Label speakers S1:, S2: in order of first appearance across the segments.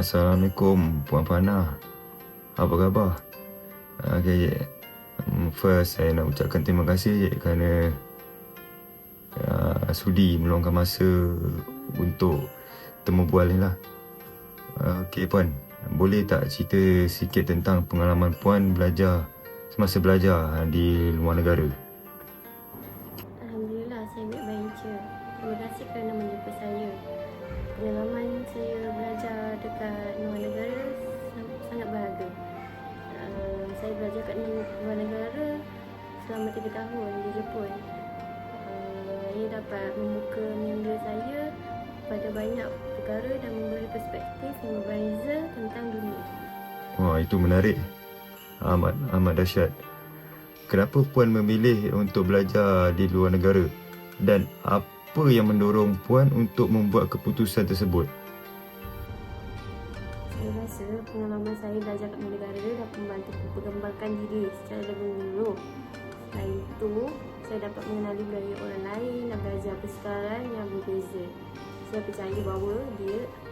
S1: Assalamualaikum Puan Fana. Apa khabar? Okay, first saya nak ucapkan terima kasih kerana sudi meluangkan masa untuk temu bual ni lah. Okay Puan, boleh tak cerita sikit tentang pengalaman Puan semasa belajar di luar negara?
S2: Alhamdulillah, saya baik-baik je. Terima kasih kerana menjumpa saya. Pengalaman saya belajar dekat luar negara sangat berharga. Saya belajar kat luar negara selama 3 tahun di Jepun. Ia dapat membuka minda saya pada banyak perkara dan memberi perspektif yang berbeza tentang dunia.
S1: Wah, itu menarik. Amat dahsyat. Kenapa Puan memilih untuk belajar di luar negara? Dan apa yang mendorong Puan untuk membuat keputusan tersebut?
S2: Saya rasa pengalaman saya belajar kat luar negara dapat membantu mengembangkan diri secara lebih menyeluruh. Selain itu, saya dapat mengenali budaya orang lain dan belajar persekalaran yang berbeza. Saya percaya bahawa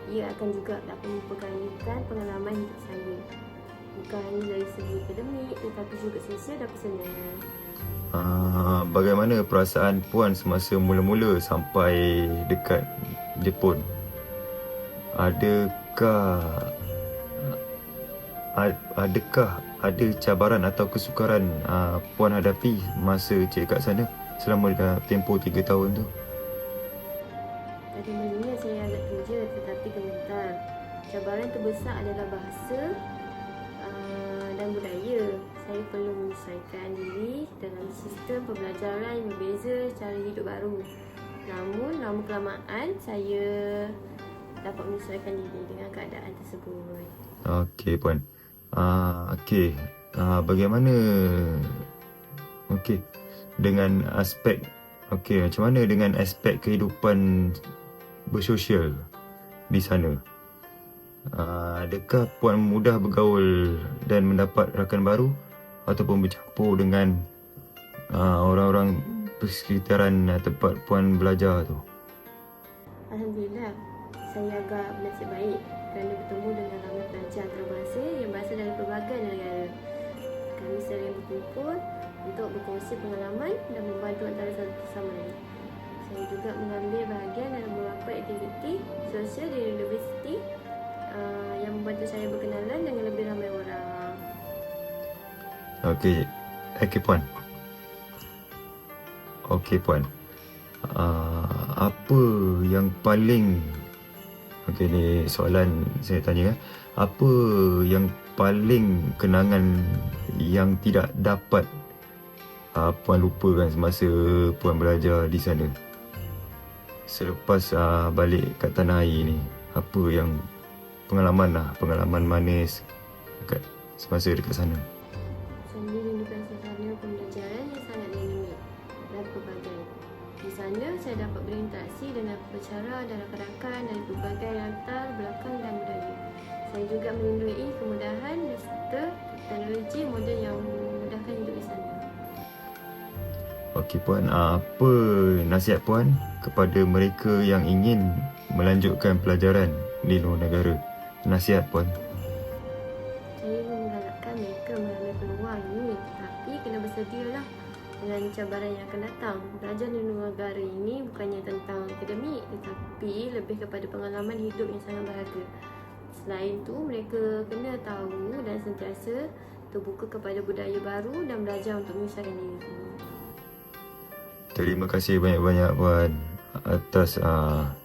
S2: ia akan juga dapat memperkayakan pengalaman hidup saya. Bukan hanya dari segi akademik tetapi juga sosial dan personal.
S1: Bagaimana perasaan Puan semasa mula-mula sampai dekat Jepun? Adakah ada cabaran atau kesukaran Puan hadapi masa cek kat sana selama tempoh 3 tahun tu?
S2: Pada mulanya saya agak terja tetapi gemetar. Cabaran terbesar adalah bahasa dan budaya. Saya perlu menyesuaikan diri dalam sistem pembelajaran yang berbeza, cara hidup baru. Namun lama kelamaan saya dapat menyesuaikan diri dengan keadaan tersebut.
S1: Okey Puan. Bagaimana dengan aspek macam mana dengan aspek kehidupan bersosial di sana? Adakah Puan mudah bergaul dan mendapat rakan baru ataupun bercampur dengan orang-orang persekitaran tempat Puan belajar tu?
S2: Alhamdulillah, saya agak bernasib baik kerana bertemu dengan ramai pelajar antarabangsa yang berasal dari pelbagai negara. Kami sering berkumpul untuk berkongsi pengalaman dan membantu antara satu sama lain. Saya juga mengambil bahagian dalam beberapa aktiviti sosial di universiti yang membantu saya berkenalan dengan lebih ramai orang.
S1: Okey Puan. Apa yang paling ni soalan saya tanya, apa yang paling kenangan yang tidak dapat Puan lupakan semasa Puan belajar di sana? Selepas balik kat tanah air ni, apa yang pengalaman manis semasa dekat sana?
S2: Saya rindukan suasana pembelajaran yang sangat dinamik dan pelbagai. Di sana saya dapat berinteraksi dengan pengacara dan rakan-rakan dari pelbagai latar belakang dan budaya. Saya juga merindui kemudahan serta teknologi moden yang memudahkan hidup di sana.
S1: Okey Puan, apa nasihat Puan kepada mereka yang ingin melanjutkan pelajaran di luar negara? Nasihat Puan.
S2: Saya menggalakkan mereka mengambil peluang ini, tapi kena bersedialah dengan cabaran yang akan datang. Belajar di luar negara ini bukannya tentang akademik tetapi lebih kepada pengalaman hidup yang sangat berharga. Selain itu, mereka kena tahu dan sentiasa terbuka kepada budaya baru dan belajar untuk menyesuaikan diri.
S1: Terima kasih banyak-banyak Puan atas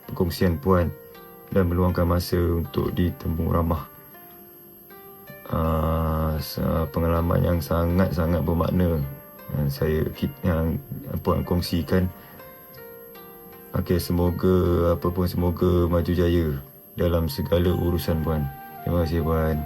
S1: perkongsian Puan dan meluangkan masa untuk ditemu ramah. Pengalaman yang sangat-sangat bermakna yang Puan kongsikan. Semoga maju jaya dalam segala urusan Puan. Terima kasih Puan.